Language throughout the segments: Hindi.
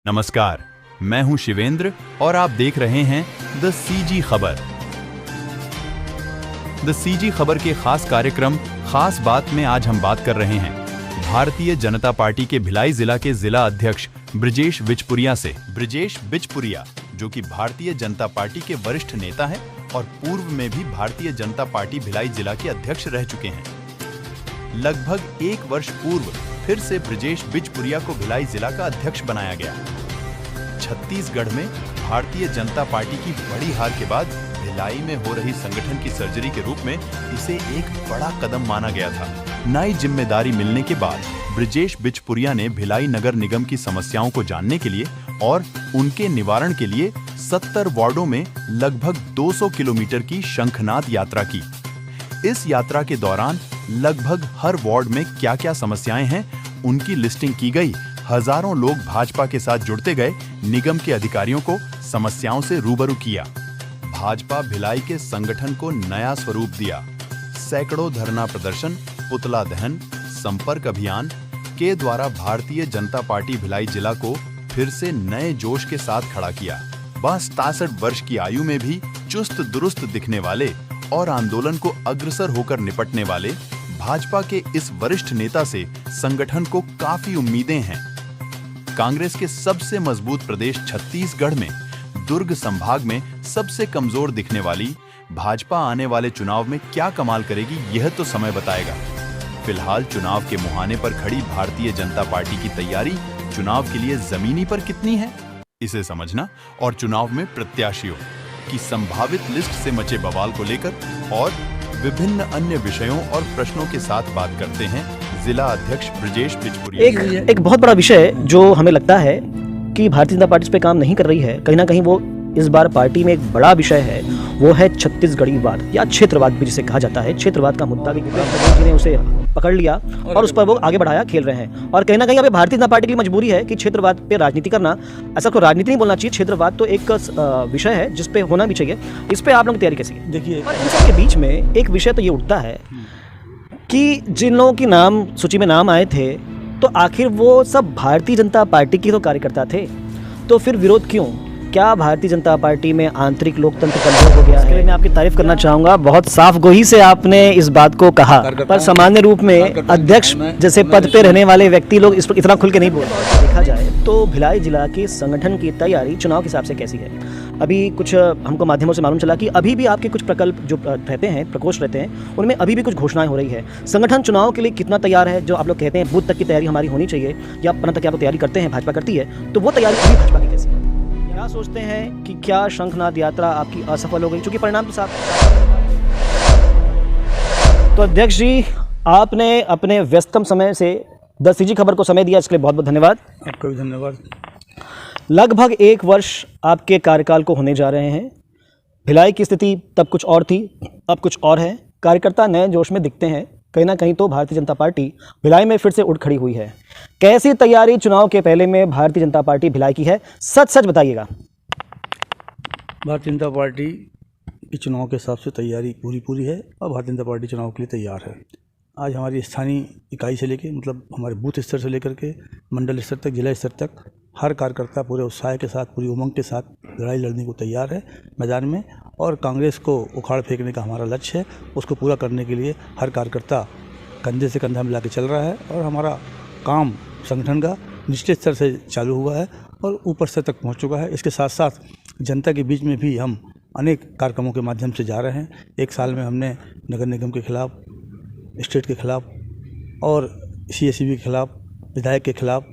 नमस्कार, मैं हूं शिवेंद्र और आप देख रहे हैं द सीजी खबर। द सीजी खबर के खास कार्यक्रम खास बात में आज हम बात कर रहे हैं भारतीय जनता पार्टी के भिलाई जिला के जिला अध्यक्ष ब्रजेश बिचपुरिया से। ब्रजेश बिचपुरिया, जो कि भारतीय जनता पार्टी के वरिष्ठ नेता हैं और पूर्व में भी भारतीय जनता पार्टी भिलाई जिला के अध्यक्ष रह चुके हैं। लगभग एक वर्ष पूर्व फिर से ब्रजेश बिचपुरिया को भिलाई जिला का अध्यक्ष बनाया गया। छत्तीसगढ़ में भारतीय जनता पार्टी की बड़ी हार के बाद भिलाई में हो रही संगठन की सर्जरी के रूप में इसे एक बड़ा कदम माना गया था। नई जिम्मेदारी मिलने के बाद ब्रजेश बिचपुरिया ने भिलाई नगर निगम की समस्याओं को जानने के लिए और उनके निवारण के लिए 70 वार्डों में लगभग 200 किलोमीटर की शंखनाद यात्रा की। इस यात्रा के दौरान लगभग हर वार्ड में क्या-क्या समस्याएं हैं, उनकी लिस्टिंग की गई। हजारों लोग भाजपा के साथ जुड़ते गए, निगम के अधिकारियों को समस्याओं से रूबरू किया। भाजपा भिलाई के संगठन को नया स्वरूप दिया। सैकड़ों धरना प्रदर्शन, पुतला दहन, संपर्क अभियान के द्वारा भारतीय जनता पार्टी भिलाई जिला को फिर से नए जोश के साथ खड़ा किया। 62 वर्ष की आयु में भी चुस्त दुरुस्त दिखने वाले और आंदोलन को अग्रसर होकर निपटने वाले भाजपा के इस वरिष्ठ नेता से संगठन को काफी उम्मीदें हैं। कांग्रेस के सबसे मजबूत प्रदेश छत्तीसगढ़ में दुर्ग संभाग में सबसे कमजोर दिखने वाली भाजपा आने वाले चुनाव में क्या कमाल करेगी, यह तो समय बताएगा। फिलहाल चुनाव के मुहाने पर खड़ी भारतीय जनता पार्टी की तैयारी चुनाव के लिए जमीनी पर कितनी है, इसे समझना और चुनाव में प्रत्याशियों की संभावित लिस्ट से मचे बवाल को लेकर और विभिन्न अन्य विषयों और प्रश्नों के साथ बात करते हैं जिला अध्यक्ष ब्रजेश बिचपुरिया। एक बहुत बड़ा विषय जो हमें लगता है कि भारतीय जनता पार्टी इस पे काम नहीं कर रही है, कहीं ना कहीं वो इस बार पार्टी में एक बड़ा विषय है, वो है छत्तीसगढ़ीवाद या क्षेत्रवाद भी जिसे कहा जाता है। क्षेत्रवाद का मुद्दा भी जी ने उसे पकड़ लिया और उस पर वो आगे बढ़ाया, खेल रहे हैं। और कहीं ना कहीं अभी भारतीय जनता पार्टी की मजबूरी है कि क्षेत्रवाद पे राजनीति करना, ऐसा कोई राजनीति नहीं बोलना चाहिए, क्षेत्रवाद तो एक विषय है जिस पे होना भी चाहिए। इस पे आप लोग की तैयारी कैसी है? देखिए, और इन सब के बीच में एक विषय तो ये उठता है कि जिन लोगों की नाम सूची में नाम आए थे तो आखिर वो सब भारतीय जनता पार्टी के तो कार्यकर्ता थे, तो फिर विरोध क्यों? क्या भारतीय जनता पार्टी में आंतरिक लोकतंत्र कमजोर हो गया है? इसके लिए मैं आपकी तारीफ करना चाहूंगा, बहुत साफ गोही से आपने इस बात को कहा, पर सामान्य रूप में अध्यक्ष जैसे पद पे रहने वाले व्यक्ति लोग इस पर इतना खुल के नहीं बोलते। देखा जाए तो भिलाई जिला के संगठन की तैयारी चुनाव के हिसाब से कैसी है? अभी कुछ हमको माध्यमों से मालूम चला कि अभी भी आपके कुछ प्रकल्प जो रहते हैं, प्रकोष्ठ रहते हैं, उनमें अभी भी कुछ घोषणाएं हो रही है। संगठन चुनाव के लिए कितना तैयार है? जो आप लोग कहते हैं बूथ तक की तैयारी हमारी होनी चाहिए या परंतु तक आप तैयारी करते हैं, भाजपा करती है, तो वो तैयारी अभी भाजपा की कैसी है? क्या सोचते हैं कि क्या शंखनाद यात्रा आपकी असफल हो गई? क्योंकि परिणाम तो साफ। तो अध्यक्ष जी, आपने अपने व्यस्ततम समय से द सीजी खबर को समय दिया, इसके लिए बहुत बहुत धन्यवाद। आपका भी धन्यवाद। लगभग एक वर्ष आपके कार्यकाल को होने जा रहे हैं। भिलाई की स्थिति तब कुछ और थी, अब कुछ और है। कार्यकर्ता नए जोश में दिखते हैं। कहीं ना कहीं तो भारतीय जनता पार्टी भिलाई में फिर से उठ खड़ी हुई है। कैसी तैयारी चुनाव के पहले में भारतीय जनता पार्टी भिलाई की है? सच सच बताइएगा। भारतीय जनता पार्टी की चुनाव के हिसाब से तैयारी पूरी है और भारतीय जनता पार्टी चुनाव के लिए तैयार है। आज हमारी स्थानीय इकाई से लेकर, मतलब हमारे बूथ स्तर से लेकर के मंडल स्तर तक, जिला स्तर तक, हर कार्यकर्ता पूरे उत्साह के साथ, पूरी उमंग के साथ लड़ाई लड़ने को तैयार है मैदान में। और कांग्रेस को उखाड़ फेंकने का हमारा लक्ष्य है, उसको पूरा करने के लिए हर कार्यकर्ता कंधे से कंधा मिला के चल रहा है। और हमारा काम संगठन का निचले स्तर से चालू हुआ है और ऊपर स्तर तक पहुंच चुका है। इसके साथ साथ जनता के बीच में भी हम अनेक कार्यक्रमों के माध्यम से जा रहे हैं। एक साल में हमने नगर निगम के खिलाफ, स्टेट के खिलाफ और CSEB के खिलाफ, विधायक के खिलाफ,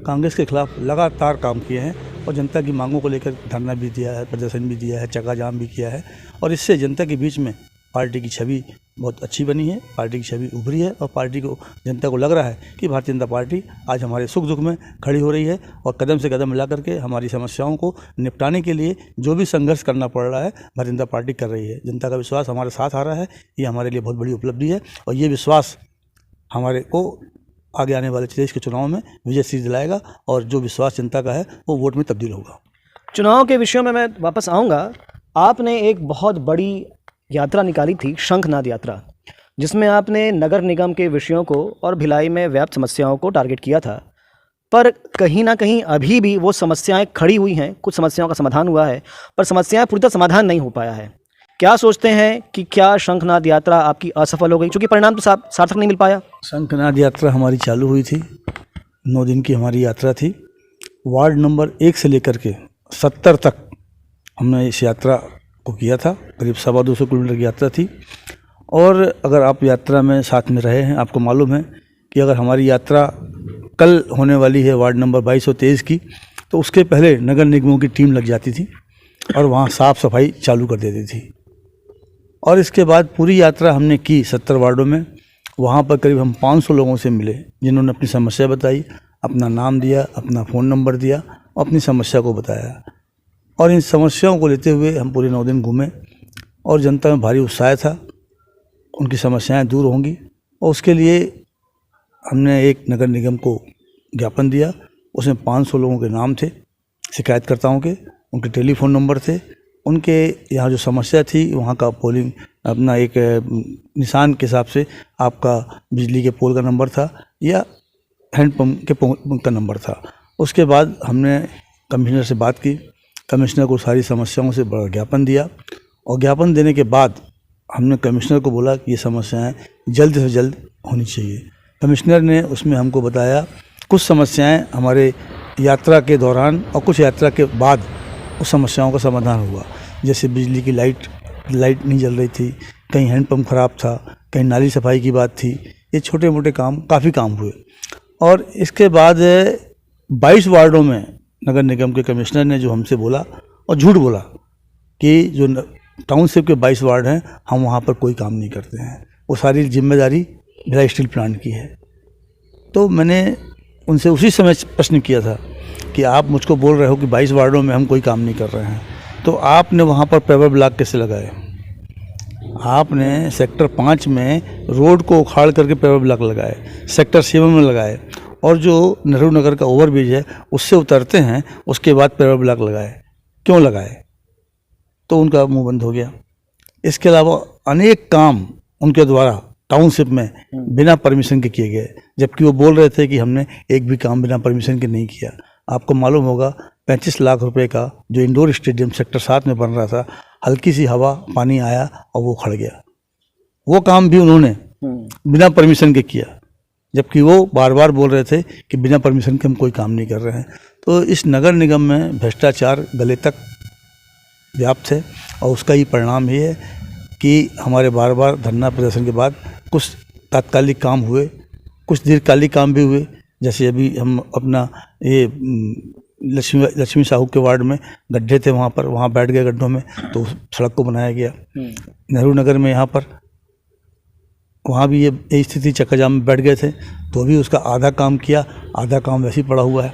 कांग्रेस के खिलाफ लगातार काम किए हैं और जनता की मांगों को लेकर धरना भी दिया है, प्रदर्शन भी दिया है, चक्का जाम भी किया है। और इससे जनता के बीच में पार्टी की छवि बहुत अच्छी बनी है, पार्टी की छवि उभरी है और पार्टी को, जनता को लग रहा है कि भारतीय जनता पार्टी आज हमारे सुख दुख में खड़ी हो रही है और कदम से कदम मिला करके हमारी समस्याओं को निपटाने के लिए जो भी संघर्ष करना पड़ रहा है, भारतीय जनता पार्टी कर रही है। जनता का विश्वास हमारे साथ आ रहा है, ये हमारे लिए बहुत बड़ी उपलब्धि है और ये विश्वास हमारे को आगे आने वाले देश के चुनाव में विजय श्री दिलाएगा और जो विश्वास जनता का है वो वोट में तब्दील होगा। चुनाव के विषयों में मैं वापस आऊँगा। आपने एक बहुत बड़ी यात्रा निकाली थी, शंखनाद यात्रा, जिसमें आपने नगर निगम के विषयों को और भिलाई में व्याप्त समस्याओं को टारगेट किया था। पर कहीं ना कहीं अभी भी वो समस्याएं खड़ी हुई हैं। कुछ समस्याओं का समाधान हुआ है, पर समस्याएं पूरी तरह समाधान नहीं हो पाया है। क्या सोचते हैं कि क्या शंखनाद यात्रा आपकी असफल हो गई, क्योंकि परिणाम तो सार्थक नहीं मिल पाया? शंखनाद यात्रा हमारी चालू हुई थी, 9 दिन की हमारी यात्रा थी। वार्ड नंबर 1 से लेकर के 70 तक हमने इस यात्रा को किया था। करीब 225 किलोमीटर की यात्रा थी। और अगर आप यात्रा में साथ में रहे हैं, आपको मालूम है कि अगर हमारी यात्रा कल होने वाली है वार्ड नंबर 22 और 23 की, तो उसके पहले नगर निगमों की टीम लग जाती थी और वहाँ साफ़ सफाई चालू कर देती थी। और इसके बाद पूरी यात्रा हमने की 70 वार्डों में। वहाँ पर करीब हम 500 लोगों से मिले, जिन्होंने अपनी समस्या बताई, अपना नाम दिया, अपना फ़ोन नंबर दिया और अपनी समस्या को बताया। और इन समस्याओं को लेते हुए हम पूरे 9 दिन घूमे और जनता में भारी उत्साह था, उनकी समस्याएं दूर होंगी। और उसके लिए हमने एक नगर निगम को ज्ञापन दिया। उसमें 500 लोगों के नाम थे, शिकायतकर्ताओं के, उनके टेलीफोन नंबर थे, उनके यहाँ जो समस्या थी वहाँ का पोलिंग अपना एक निशान के हिसाब से आपका बिजली के पोल का नंबर था या हैंडपम्प के का नंबर था। उसके बाद हमने कमिश्नर से बात की, कमिश्नर को सारी समस्याओं से बड़ा ज्ञापन दिया और ज्ञापन देने के बाद हमने कमिश्नर को बोला कि ये समस्याएं जल्द से जल्द होनी चाहिए। कमिश्नर ने उसमें हमको बताया कुछ समस्याएं हमारे यात्रा के दौरान और कुछ यात्रा के बाद उस समस्याओं का समाधान हुआ। जैसे बिजली की लाइट नहीं जल रही थी, कहीं हैंडपम्प ख़राब था, कहीं नाली सफाई की बात थी। ये छोटे मोटे काम, काफ़ी काम हुए। और इसके बाद 22 वार्डों में नगर निगम के कमिश्नर ने जो हमसे बोला और झूठ बोला कि जो टाउनशिप के 22 वार्ड हैं हम वहाँ पर कोई काम नहीं करते हैं, वो सारी जिम्मेदारी भिलाई स्टील प्लांट की है। तो मैंने उनसे उसी समय प्रश्न किया था कि आप मुझको बोल रहे हो कि 22 वार्डों में हम कोई काम नहीं कर रहे हैं, तो आपने वहाँ पर पेवर ब्लॉक कैसे लगाए? आपने सेक्टर 5 में रोड को उखाड़ करके पेवर ब्लॉक लगाए, सेक्टर 7 में लगाए, और जो नेहरू नगर का ओवरब्रिज है उससे उतरते हैं उसके बाद पेवर ब्लॉक लगाए। क्यों लगाए? तो उनका मुंह बंद हो गया। इसके अलावा अनेक काम उनके द्वारा टाउनशिप में बिना परमिशन के किए गए, जबकि वो बोल रहे थे कि हमने एक भी काम बिना परमिशन के नहीं किया। आपको मालूम होगा 35 लाख रुपए का जो इंडोर स्टेडियम सेक्टर 7 में बन रहा था, हल्की सी हवा पानी आया और वो खड़ गया। वो काम भी उन्होंने बिना परमिशन के किया, जबकि वो बार बार बोल रहे थे कि बिना परमिशन के हम कोई काम नहीं कर रहे हैं। तो इस नगर निगम में भ्रष्टाचार गले तक व्याप्त है और उसका ही परिणाम ये है कि हमारे बार बार धरना प्रदर्शन के बाद कुछ तात्कालिक काम हुए, कुछ दीर्घकालिक काम भी हुए। जैसे अभी हम अपना ये लक्ष्मी साहू के वार्ड में गड्ढे थे, वहाँ बैठ गए गड्ढों में, तो सड़क को बनाया गया। नेहरू नगर में यहाँ पर वहाँ भी ये स्थिति, चक्काजाम में बैठ गए थे, तो अभी उसका आधा काम किया, आधा काम वैसे ही पड़ा हुआ है।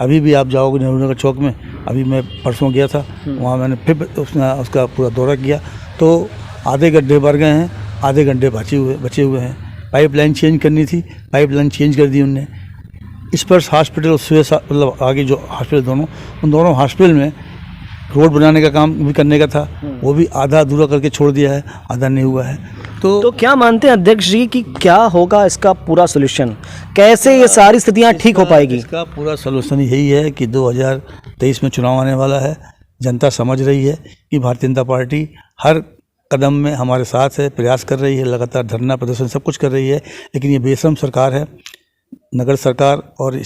अभी भी आप जाओगे नेहरू नगर चौक में, अभी मैं परसों गया था, वहाँ मैंने फिर उसका पूरा दौरा किया, तो आधे गड्ढे भर गए हैं, आधे गड्ढे बचे हुए हैं। पाइपलाइन चेंज करनी थी, पाइपलाइन चेंज कर दी उनने। स्पर्श हॉस्पिटल और मतलब आगे जो हॉस्पिटल उन दोनों हॉस्पिटल में रोड बनाने का काम भी करने का था, वो भी आधा अधूरा करके छोड़ दिया है, आधा नहीं हुआ है। तो क्या मानते हैं अध्यक्ष जी कि क्या होगा इसका पूरा सोल्यूशन? कैसे ये सारी स्थितियां ठीक हो पाएगी? इसका पूरा सोल्यूशन यही है कि 2023 में चुनाव आने वाला है। जनता समझ रही है कि भारतीय जनता पार्टी हर कदम में हमारे साथ है, प्रयास कर रही है, लगातार धरना प्रदर्शन सब कुछ कर रही है। लेकिन ये बेशरम सरकार है, नगर सरकार और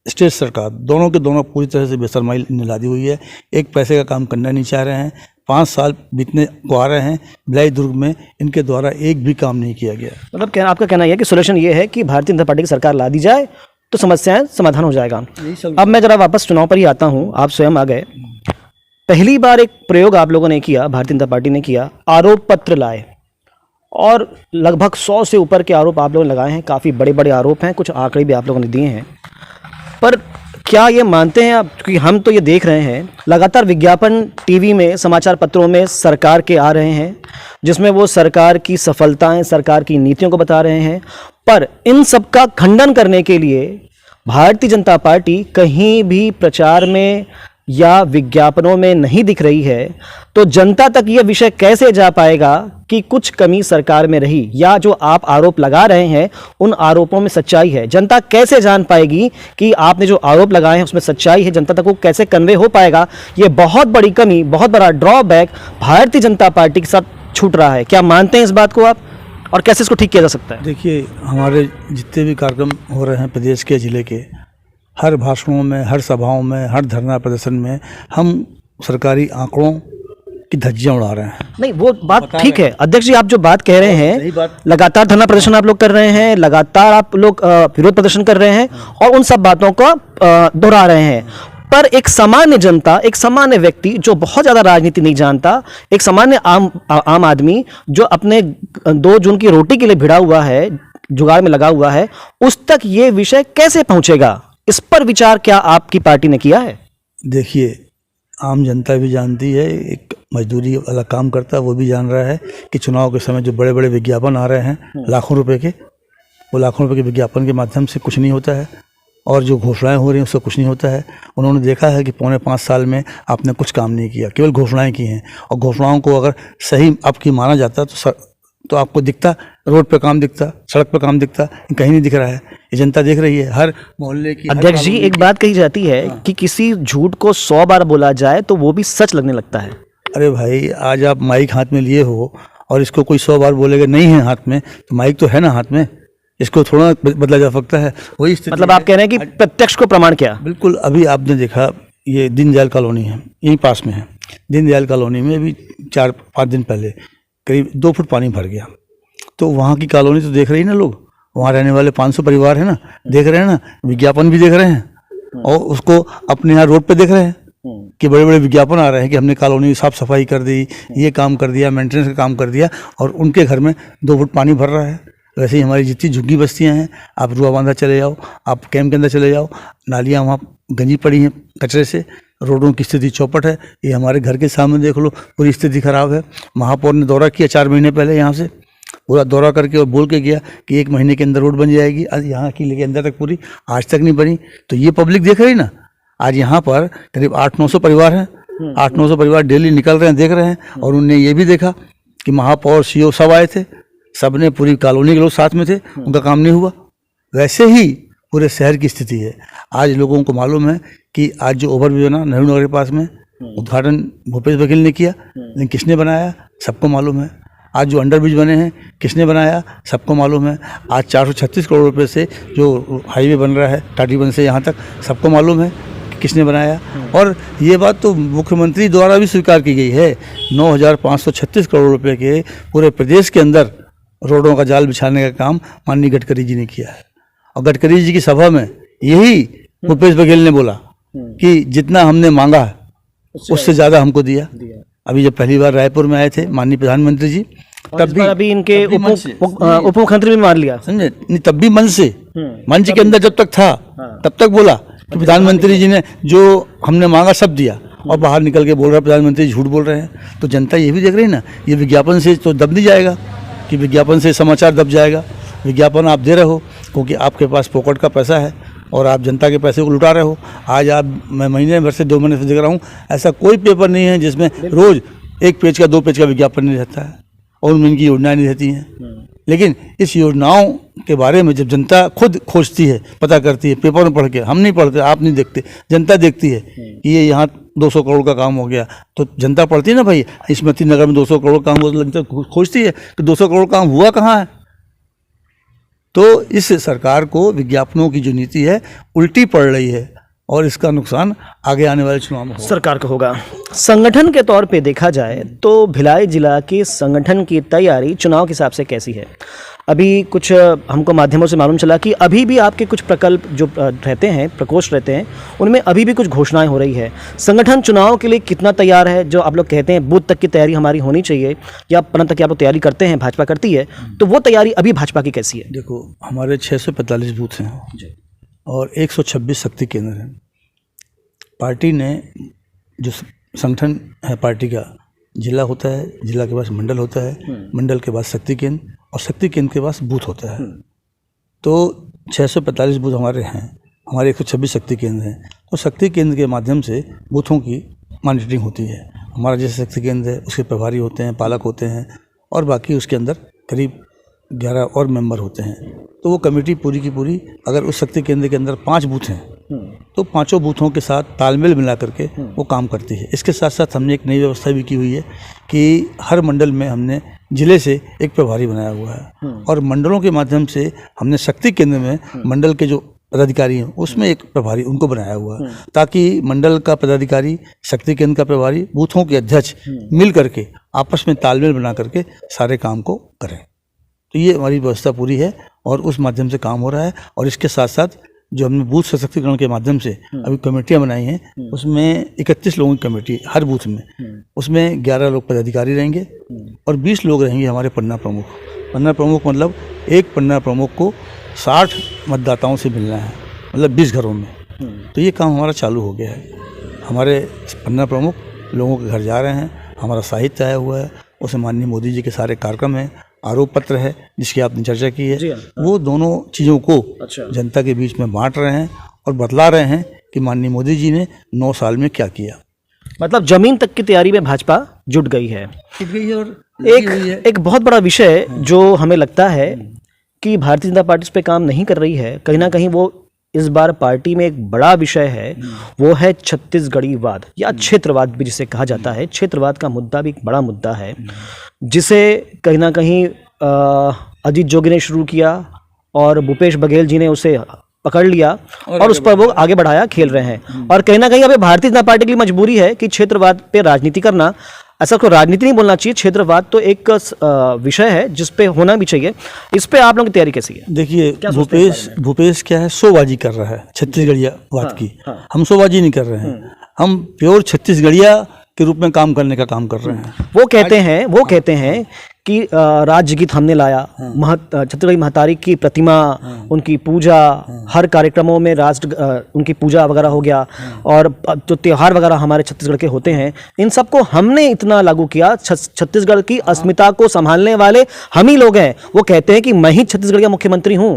स्टेट सरकार दोनों के दोनों पूरी तरह से बेशरमाई ला दी हुई है। एक पैसे का काम करना नहीं चाह रहे हैं। 5 साल बीतने को आ रहे हैं, भिलाई दुर्ग में इनके द्वारा एक भी काम नहीं किया गया। मतलब आपका कहना यह है कि सोल्यूशन ये है कि भारतीय जनता पार्टी की सरकार ला दी जाए तो समस्याएं समाधान हो जाएगा। अब मैं जरा वापस चुनाव पर ही आता हूँ, आप स्वयं आ गए। पहली बार एक प्रयोग आप लोगों ने किया, भारतीय जनता पार्टी ने किया, आरोप पत्र लाए और लगभग 100 से ऊपर के आरोप आप लोगों ने लगाए हैं। काफ़ी बड़े बड़े आरोप हैं, कुछ आंकड़े भी आप लोगों ने दिए हैं। पर क्या ये मानते हैं आप, क्योंकि हम तो ये देख रहे हैं लगातार विज्ञापन टीवी में, समाचार पत्रों में सरकार के आ रहे हैं, जिसमें वो सरकार की सफलताएं, सरकार की नीतियों को बता रहे हैं, पर इन सब का खंडन करने के लिए भारतीय जनता पार्टी कहीं भी प्रचार में या विज्ञापनों में नहीं दिख रही है, तो जनता तक यह विषय कैसे जा पाएगा कि कुछ कमी सरकार में रही, या जो आप आरोप लगा रहे हैं उन आरोपों में सच्चाई है? जनता कैसे जान पाएगी कि आपने जो आरोप लगाए हैं उसमें सच्चाई है? जनता तक वो कैसे कन्वे हो पाएगा? ये बहुत बड़ी कमी, बहुत बड़ा ड्रॉबैक भारतीय जनता पार्टी के साथ छूट रहा है। क्या मानते हैं इस बात को आप, और कैसे इसको ठीक किया जा सकता है? देखिए, हमारे जितने भी कार्यक्रम हो रहे हैं प्रदेश के, ज़िले के, हर भाषणों में, हर सभाओं में, हर धरना प्रदर्शन में हम सरकारी आंकड़ों की धज्जियां उड़ा रहे हैं। नहीं, वो बात ठीक है अध्यक्ष जी, आप जो बात कह रहे सही हैं, बात। लगातार धरना प्रदर्शन आप लोग कर रहे हैं, लगातार आप लोग विरोध प्रदर्शन कर रहे हैं और उन सब बातों को दोहरा रहे हैं, पर एक सामान्य जनता, एक सामान्य व्यक्ति जो बहुत ज़्यादा राजनीति नहीं जानता, एक सामान्य आम आदमी जो अपने 2 जून की रोटी के लिए भिड़ा हुआ है, जुगाड़ में लगा हुआ है, उस तक ये विषय कैसे पहुंचेगा? इस पर विचार क्या आपकी पार्टी ने किया है? देखिए, आम जनता भी जानती है, एक मजदूरी वाला काम करता है वो भी जान रहा है कि चुनाव के समय जो बड़े बड़े विज्ञापन आ रहे हैं लाखों रुपए के, वो लाखों रुपए के विज्ञापन के माध्यम से कुछ नहीं होता है, और जो घोषणाएं हो रही हैं उससे कुछ नहीं होता है। उन्होंने देखा है कि पौने 5 साल में आपने कुछ काम नहीं किया, केवल घोषणाएं की हैं, और घोषणाओं को अगर सही आपकी माना जाता तो आपको दिखता, रोड पे काम दिखता, सड़क पे काम दिखता, कहीं नहीं दिख रहा है। ये जनता देख रही है, हर मोहल्ले की। अध्यक्ष जी, एक बात कही जाती है कि किसी झूठ को 100 बार बोला जाए तो वो भी सच लगने लगता है। अरे भाई, आज आप माइक हाथ में लिए हो और इसको कोई 100 बार बोलेगा नहीं है हाथ में, तो माइक तो है ना हाथ में, इसको थोड़ा बदला जा सकता है। वही स्थिति मतलब आप कह रहे हैं कि प्रत्यक्ष को प्रमाण क्या? बिल्कुल। अभी आपने देखा, ये दीनदयाल कॉलोनी है, यहीं पास में है। दीनदयाल कॉलोनी में अभी 4-5 दिन पहले करीब 2 फुट पानी भर गया। तो वहाँ की कॉलोनी तो देख रही ना लोग, वहाँ रहने वाले 500 परिवार है ना, देख रहे हैं ना, विज्ञापन भी देख रहे हैं, और उसको अपने यहाँ रोड पे देख रहे हैं कि बड़े बड़े विज्ञापन आ रहे हैं कि हमने कॉलोनी की साफ सफाई कर दी, ये काम कर दिया, मेंटेनेंस का काम कर दिया, और उनके घर में 2 फुट पानी भर रहा है। वैसे ही हमारी जितनी झुग्गी बस्तियाँ हैं, आप रुआ बांधा चले जाओ, आप कैंप के अंदर चले जाओ, नालियाँ वहाँ गंजी पड़ी हैं कचरे से, रोडों की स्थिति चौपट है। ये हमारे घर के सामने देख लो, पूरी स्थिति खराब है। महापौर ने दौरा किया 4 महीने पहले, यहाँ से पूरा दौरा करके और बोल के गया कि 1 महीने के अंदर रोड बन जाएगी, यहाँ की लेके अंदर तक पूरी, आज तक नहीं बनी। तो ये पब्लिक देख रही ना, आज यहाँ पर करीब 800-900 परिवार हैं, 800-900 परिवार डेली निकल रहे हैं, देख रहे हैं, और उनने ये भी देखा कि महापौर, सीओ सब आए थे, सब ने, पूरी कॉलोनी के लोग साथ में थे, उनका काम नहीं हुआ। वैसे ही पूरे शहर की स्थिति है। आज लोगों को मालूम है कि आज जो ओवरब्रिज बना नेहरू नगर के पास में, उद्घाटन भूपेश बघेल ने किया, लेकिन किसने बनाया सबको मालूम है। आज जो अंडरब्रिज बने हैं किसने बनाया सबको मालूम है। आज 436 करोड़ रुपए से जो हाईवे बन रहा है टाटीबंध से यहाँ तक, सबको मालूम है कि किसने बनाया। और ये बात तो मुख्यमंत्री द्वारा भी स्वीकार की गई है, 9,536 करोड़ रुपए के पूरे प्रदेश के अंदर रोडों का जाल बिछाने का काम माननीय गडकरी जी ने किया है। और गडकरी जी की सभा में यही भूपेश बघेल ने बोला कि जितना हमने मांगा उससे ज़्यादा हमको दिया। अभी जब पहली बार रायपुर में आए थे माननीय प्रधानमंत्री जी, तब भी अभी इनके उप मुख्यमंत्री भी मान लिया, समझे नहीं, तब भी मन से, मंच के अंदर जब तक था तब तक बोला कि प्रधानमंत्री जी ने जो हमने मांगा सब दिया, और बाहर निकल के बोल रहा है प्रधानमंत्री झूठ बोल रहे हैं। तो जनता ये भी देख रही ना, ये विज्ञापन से तो दब नहीं जाएगा कि विज्ञापन से समाचार दब जाएगा। विज्ञापन आप दे रहे हो क्योंकि आपके पास पॉकेट का पैसा है और आप जनता के पैसे को लुटा रहे हो। आज मैं महीने भर से 2 महीने से देख रहा हूँ, ऐसा कोई पेपर नहीं है जिसमें रोज़ 1 पेज का 2 पेज का विज्ञापन नहीं रहता है, और उनमें इनकी योजनाएं नहीं रहती हैं। लेकिन इस योजनाओं के बारे में जब जनता खुद खोजती है, पता करती है, पेपर में पढ़ के, हम नहीं पढ़ते, आप नहीं देखते, जनता देखती है कि ये यहाँ 200 करोड़ का काम हो गया, तो जनता पढ़ती है ना भाई, स्मृति नगर में 200 करोड़ काम हुआ, जनता खोजती है कि 200 करोड़ काम हुआ कहाँ है। तो इस सरकार को विज्ञापनों की जो नीति है उल्टी पड़ रही है, और इसका नुकसान आगे आने वाले चुनाव में सरकार को होगा। संगठन के तौर पे देखा जाए तो भिलाई जिला के संगठन की तैयारी चुनाव के हिसाब से कैसी है? अभी कुछ हमको माध्यमों से मालूम चला कि अभी भी आपके कुछ प्रकल्प जो रहते हैं, प्रकोष्ठ रहते हैं, उनमें अभी भी कुछ घोषणाएं हो रही है। संगठन चुनाव के लिए कितना तैयार है? जो आप लोग कहते हैं बूथ तक की तैयारी हमारी होनी चाहिए, या परंत तक की आप लोग तैयारी करते हैं, भाजपा करती है, तो वो तैयारी अभी भाजपा की कैसी है? देखो, हमारे 645 बूथ हैं और 126 शक्ति केंद्र हैं। पार्टी ने जो संगठन है पार्टी का, जिला होता है, जिला के पास मंडल होता है, मंडल के बाद शक्ति केंद्र, और शक्ति केंद्र के पास बूथ होता है। तो 645 बूथ हमारे हैं, हमारे 126 शक्ति केंद्र हैं, तो शक्ति केंद्र के माध्यम से बूथों की मॉनिटरिंग होती है। हमारा जैसे शक्ति केंद्र है उसके प्रभारी होते हैं, पालक होते हैं और बाकी उसके अंदर करीब 11 और मेंबर होते हैं। तो वो कमेटी पूरी की पूरी, अगर उस शक्ति केंद्र के अंदर 5 बूथ हैं तो 5 बूथों के साथ तालमेल मिला करके वो काम करती है। इसके साथ साथ हमने एक नई व्यवस्था भी की हुई है कि हर मंडल में हमने जिले से एक प्रभारी बनाया हुआ है और मंडलों के माध्यम से हमने शक्ति केंद्र में मंडल के जो पदाधिकारी हैं उसमें एक प्रभारी उनको बनाया हुआ है, ताकि मंडल का पदाधिकारी, शक्ति केंद्र का प्रभारी, बूथों के अध्यक्ष मिल करके आपस में तालमेल बना करके सारे काम को करें। तो ये हमारी व्यवस्था पूरी है और उस माध्यम से काम हो रहा है। और इसके साथ साथ जो हमने बूथ सशक्तिकरण के माध्यम से अभी कमेटियां बनाई हैं, उसमें 31 लोगों की कमेटी हर बूथ में, उसमें 11 लोग पदाधिकारी रहेंगे और 20 लोग रहेंगे हमारे पन्ना प्रमुख। पन्ना प्रमुख मतलब एक पन्ना प्रमुख को 60 मतदाताओं से मिलना है, मतलब 20 घरों में। तो ये काम हमारा चालू हो गया है। हमारे पन्ना प्रमुख लोगों के घर जा रहे हैं, हमारा साहित्य आया हुआ है, उसमें माननीय मोदी जी के सारे कार्यक्रम हैं, आरोप पत्र है जिसकी आपने चर्चा की है, वो दोनों चीज़ों को जनता के बीच में बांट रहे हैं और बतला रहे हैं कि माननीय मोदी जी ने 9 साल में क्या किया। मतलब जमीन तक की तैयारी में भाजपा जुट गई है। और एक बहुत बड़ा विषय जो हमें लगता है कि भारतीय जनता पार्टी इस पे काम नहीं कर रही है, कहीं ना कहीं वो इस बार पार्टी में एक बड़ा विषय है, वो है छत्तीसगढ़ीवाद या क्षेत्रवाद भी जिसे कहा जाता है। क्षेत्रवाद का मुद्दा भी एक बड़ा मुद्दा है जिसे कहीं ना कहीं अजीत जोगी ने शुरू किया और भूपेश बघेल जी ने उसे पकड़ लिया और उस पर वो आगे बढ़ाया, खेल रहे हैं। और कहीं ना कहीं अब भारतीय जनता पार्टी की मजबूरी है कि क्षेत्रवाद पे राजनीति करना। ऐसा को राजनीति नहीं बोलना चाहिए, क्षेत्रवाद तो एक विषय है जिस पे होना भी चाहिए। इस पे आप लोगों की तैयारी कैसी है? देखिए, भूपेश क्या है, शोबाजी कर रहा है छत्तीसगढ़िया बात की। हम शोबाजी नहीं कर रहे हैं, हम प्योर छत्तीसगढ़िया के रूप में काम करने का काम कर रहे हैं। वो कहते हैं कि राज्य गीत हमने लाया, छत्तीसगढ़ी महतारी की प्रतिमा, उनकी पूजा, हर कार्यक्रमों में उनकी पूजा वगैरह हो गया और जो त्यौहार वगैरह हमारे छत्तीसगढ़ के होते हैं, इन सबको हमने इतना लागू किया। छत्तीसगढ़ की अस्मिता को संभालने वाले हम ही लोग हैं। वो कहते हैं कि मैं ही छत्तीसगढ़ का मुख्यमंत्री हूँ।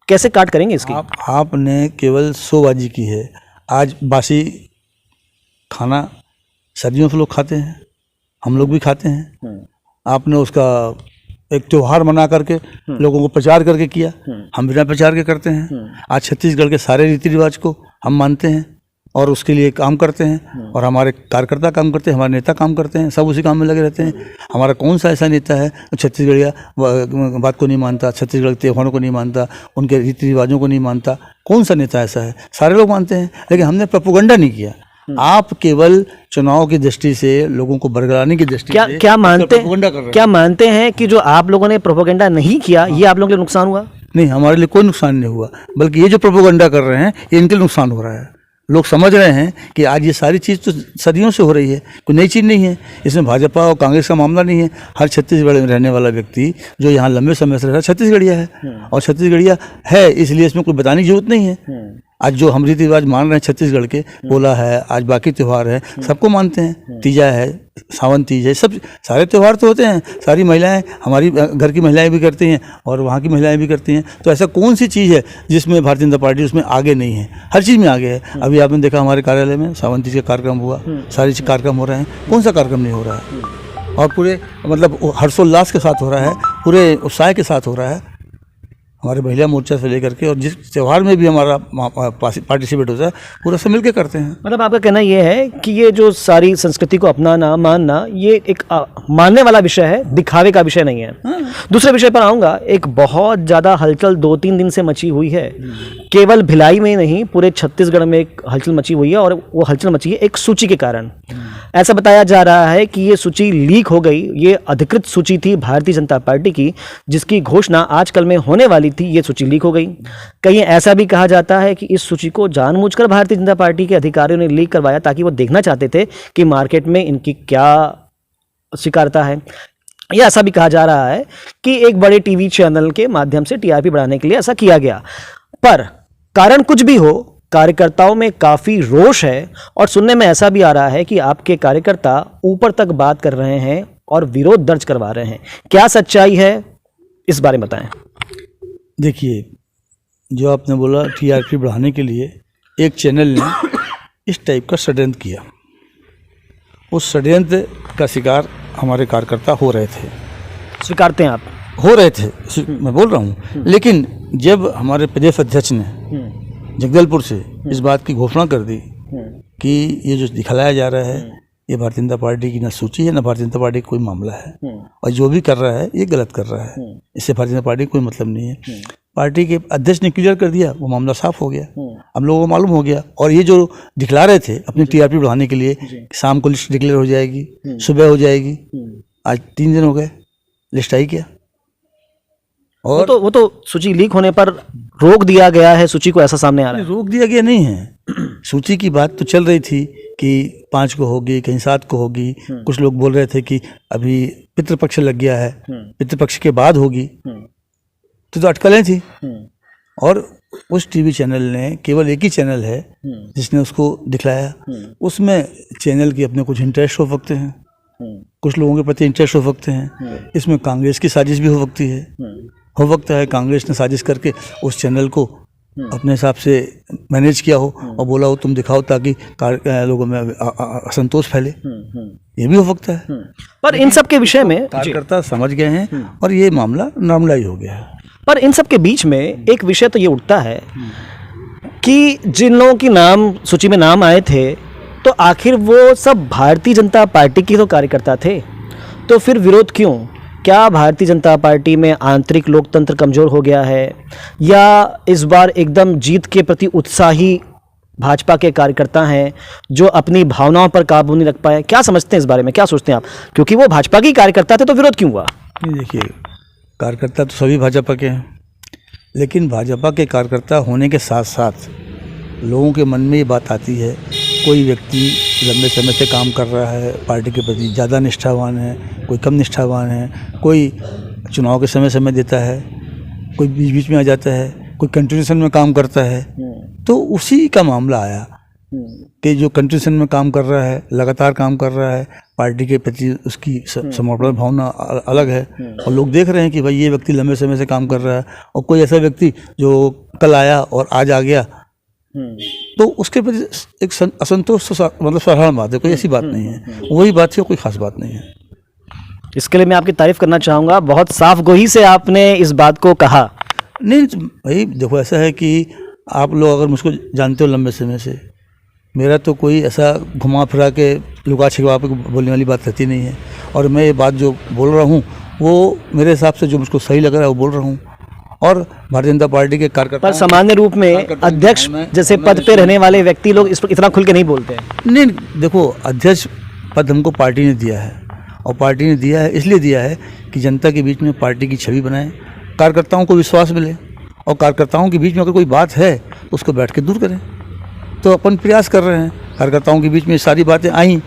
कैसे काट करेंगे इसकी? आपने केवल शोबाजी की है। आज बासी खाना सदियों से लोग खाते हैं, हम लोग भी खाते हैं। आपने उसका एक त्यौहार मना करके लोगों को प्रचार करके किया, हम बिना प्रचार के करते हैं। आज छत्तीसगढ़ के सारे रीति रिवाज को हम मानते हैं और उसके लिए काम करते हैं और हमारे कार्यकर्ता काम करते हैं, हमारे नेता काम करते हैं, सब उसी काम में लगे रहते हैं। हमारा कौन सा ऐसा नेता है जो छत्तीसगढ़िया बात को नहीं मानता, छत्तीसगढ़ के त्योहारों को नहीं मानता, उनके रीति रिवाजों को नहीं मानता? कौन सा नेता ऐसा है? सारे लोग मानते हैं, लेकिन हमने प्रोपेगेंडा नहीं किया। आप केवल चुनाव की दृष्टि से, लोगों को बरगलाने की दृष्टि से क्या मानते हैं कि जो आप लोगों ने प्रोपेगेंडा नहीं किया, ये आप लोगों के लिए नुकसान हुआ? नहीं, हमारे लिए कोई नुकसान नहीं हुआ, बल्कि ये जो प्रोपेगेंडा कर रहे हैं ये इनके लिए नुकसान हो रहा है। लोग समझ रहे हैं कि आज ये सारी चीज़ तो सदियों से हो रही है, कोई नई चीज़ नहीं है। इसमें भाजपा और कांग्रेस का मामला नहीं है। हर छत्तीसगढ़ में रहने वाला व्यक्ति जो यहाँ लंबे समय से रहा, छत्तीसगढ़िया है और छत्तीसगढ़िया है, इसलिए इसमें कोई बताने की जरूरत नहीं है। आज जो हम रीति रिवाज मान रहे हैं छत्तीसगढ़ के, पोला है, आज बाकी त्यौहार है, सबको मानते हैं। तीजा है, सावन तीज है, सब सारे त्यौहार तो होते हैं। सारी महिलाएं, हमारी घर की महिलाएं भी करती हैं और वहाँ की महिलाएं भी करती हैं। तो ऐसा कौन सी चीज़ है जिसमें भारतीय जनता पार्टी उसमें आगे नहीं है? हर चीज़ में आगे है। अभी आपने देखा हमारे कार्यालय में सावन तीज का कार्यक्रम हुआ, सारे कार्यक्रम हो रहे हैं। कौन सा कार्यक्रम नहीं हो रहा है? और पूरे मतलब हर्षोल्लास के साथ हो रहा है, पूरे उत्साह के साथ हो रहा है। हमारे महिला मोर्चा से लेकर के और जिस त्यौहार में भी हमारा पार्टिसिपेट होता है, पूरा सब मिलकर करते हैं। मतलब आपका कहना ये है कि ये जो सारी संस्कृति को अपनाना, मानना, ये एक मानने वाला विषय है, दिखावे का विषय नहीं है। दूसरे विषय पर आऊँगा। एक बहुत ज़्यादा हलचल 2-3 दिन से मची हुई है, केवल भिलाई में नहीं, पूरे छत्तीसगढ़ में एक हलचल मची हुई है और वो हलचल मची है एक सूची के कारण। ऐसा बताया जा रहा है कि ये सूची लीक हो गई। ये अधिकृत सूची थी भारतीय जनता पार्टी की, जिसकी घोषणा आजकल में होने वाली थी। ये सूची लीक हो गई। कहीं ऐसा भी कहा जाता है कि इस सूची को जानबूझकर भारतीय जनता पार्टी के अधिकारियों ने लीक करवाया, ताकि वो देखना चाहते थे कि मार्केट में इनकी क्या स्वीकार्यता है। या ऐसा भी कहा जा रहा है कि एक बड़े टीवी चैनल के माध्यम से टीआरपी बढ़ाने के लिए ऐसा किया गया। पर कारण कुछ भी हो, कार्यकर्ताओं में काफ़ी रोष है और सुनने में ऐसा भी आ रहा है कि आपके कार्यकर्ता ऊपर तक बात कर रहे हैं और विरोध दर्ज करवा रहे हैं। क्या सच्चाई है, इस बारे में बताएं। देखिए, जो आपने बोला टीआरपी बढ़ाने के लिए एक चैनल ने इस टाइप का षड्यंत्र किया, उस षड्यंत्र का शिकार हमारे कार्यकर्ता हो रहे थे। स्वीकारते हैं आप? हो रहे थे, मैं बोल रहा हूँ। लेकिन जब हमारे प्रदेश अध्यक्ष ने जगदलपुर से इस बात की घोषणा कर दी कि ये जो दिखलाया जा रहा है ये भारतीय जनता पार्टी की न सूची है, न भारतीय जनता पार्टी का कोई मामला है, और जो भी कर रहा है ये गलत कर रहा है, इससे भारतीय जनता पार्टी का कोई मतलब नहीं है। पार्टी के अध्यक्ष ने क्लियर कर दिया, वो मामला साफ हो गया, हम लोगों को मालूम हो गया। और ये जो दिखला रहे थे अपनी टीआरपी बढ़ाने के लिए, शाम को लिस्ट डिक्लेयर हो जाएगी, सुबह हो जाएगी, आज 3 दिन हो गए, लिस्ट आई क्या? और वो तो सूची लीक होने पर रोक दिया गया है सूची को, ऐसा सामने आ रहा है। रोक दिया गया नहीं है, सूची की बात तो चल रही थी कि 5 को होगी, कहीं 7 को होगी। कुछ लोग बोल रहे थे कि अभी पितृपक्ष लग गया है, पितृपक्ष के बाद होगी, तो अटकलें थी। और उस टीवी चैनल ने, केवल एक ही चैनल है जिसने उसको दिखलाया, उसमें चैनल की अपने कुछ इंटरेस्ट हो सकते हैं, कुछ लोगों के प्रति इंटरेस्ट हो सकते हैं, इसमें कांग्रेस की साजिश भी हो सकती है। हो सकता है कांग्रेस ने साजिश करके उस चैनल को अपने हिसाब से मैनेज किया हो और बोला हो तुम दिखाओ ताकि लोगों में असंतोष फैले, ये भी हो सकता है। पर इन सब के विषय में कार्यकर्ता समझ गए हैं और ये मामला नॉर्मलाइज हो गया है। पर इन सब के बीच में एक विषय तो ये उठता है कि जिन लोगों की नाम सूची में नाम आए थे, तो आखिर वो सब भारतीय जनता पार्टी के तो कार्यकर्ता थे, तो फिर विरोध क्यों? क्या भारतीय जनता पार्टी में आंतरिक लोकतंत्र कमज़ोर हो गया है, या इस बार एकदम जीत के प्रति उत्साही भाजपा के कार्यकर्ता हैं जो अपनी भावनाओं पर काबू नहीं रख पाए? क्या समझते हैं इस बारे में, क्या सोचते हैं आप? क्योंकि वो भाजपा के कार्यकर्ता थे, तो विरोध क्यों हुआ? देखिए, कार्यकर्ता तो सभी भाजपा के हैं, लेकिन भाजपा के कार्यकर्ता होने के साथ साथ लोगों के मन में ये बात आती है, कोई व्यक्ति लंबे समय से काम कर रहा है, पार्टी के प्रति ज़्यादा निष्ठावान है, कोई कम निष्ठावान है, कोई चुनाव के समय समय देता है, कोई बीच बीच में आ जाता है, कोई कंटिन्यूशन में काम करता है। तो उसी का मामला आया कि जो कंटिन्यूशन में काम कर रहा है, लगातार काम कर रहा है, पार्टी के प्रति उसकी समर्पण भावना अलग है, और लोग देख रहे हैं कि भाई ये व्यक्ति लंबे समय से काम कर रहा है, और कोई ऐसा व्यक्ति जो कल आया और आज आ गया, तो उसके प्रति एक असंतोष, मतलब साधारण बात है, कोई ऐसी बात नहीं है, वही बात है, कोई खास बात नहीं है। इसके लिए मैं आपकी तारीफ करना चाहूँगा, बहुत साफ गोही से आपने इस बात को कहा। नहीं भाई देखो, ऐसा है कि आप लोग अगर मुझको जानते हो लंबे समय से, मेरा तो कोई ऐसा घुमा फिरा के लुका छिपा पे बोलने वाली बात रहती नहीं है, और मैं ये बात जो बोल रहा हूँ वो मेरे हिसाब से जो मुझको सही लग रहा है वो बोल रहा हूँ। और भारतीय जनता पार्टी के कार्यकर्ता, पर सामान्य रूप में अध्यक्ष जैसे पद पे रहने वाले व्यक्ति लोग इस पर इतना खुल के नहीं बोलते हैं। नहीं देखो, अध्यक्ष पद हमको पार्टी ने दिया है, और पार्टी ने दिया है इसलिए दिया है कि जनता के बीच में पार्टी की छवि बनाए, कार्यकर्ताओं को विश्वास मिले, और कार्यकर्ताओं के बीच में अगर कोई बात है तो उसको बैठ के दूर करें। तो अपन प्रयास कर रहे हैं, कार्यकर्ताओं के बीच में सारी बातें आई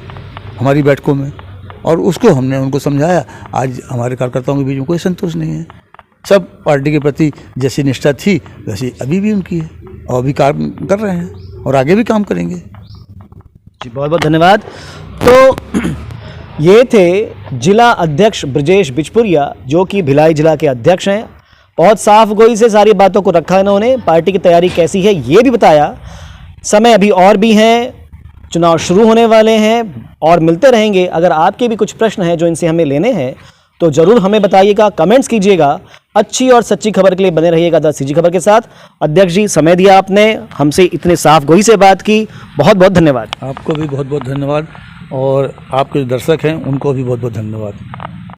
हमारी बैठकों में, और उसको हमने उनको समझाया। आज हमारे कार्यकर्ताओं के बीच में कोई संतोष नहीं है, सब पार्टी के प्रति जैसी निष्ठा थी वैसी अभी भी उनकी है, और अभी काम कर रहे हैं और आगे भी काम करेंगे। जी बहुत बहुत धन्यवाद। तो ये थे जिला अध्यक्ष ब्रजेश बिचपुरिया, जो कि भिलाई जिला के अध्यक्ष हैं। बहुत साफ गोई से सारी बातों को रखा इन्होंने, पार्टी की तैयारी कैसी है ये भी बताया। समय अभी और भी हैं, चुनाव शुरू होने वाले हैं और मिलते रहेंगे। अगर आपके भी कुछ प्रश्न हैं जो इनसे हमें लेने हैं तो ज़रूर हमें बताइएगा, कमेंट्स कीजिएगा। अच्छी और सच्ची खबर के लिए बने रहिएगा द सीजी खबर के साथ। अध्यक्ष जी, समय दिया आपने, हमसे इतने साफ गोई से बात की, बहुत बहुत धन्यवाद। आपको भी बहुत बहुत धन्यवाद, और आपके जो दर्शक हैं उनको भी बहुत बहुत धन्यवाद।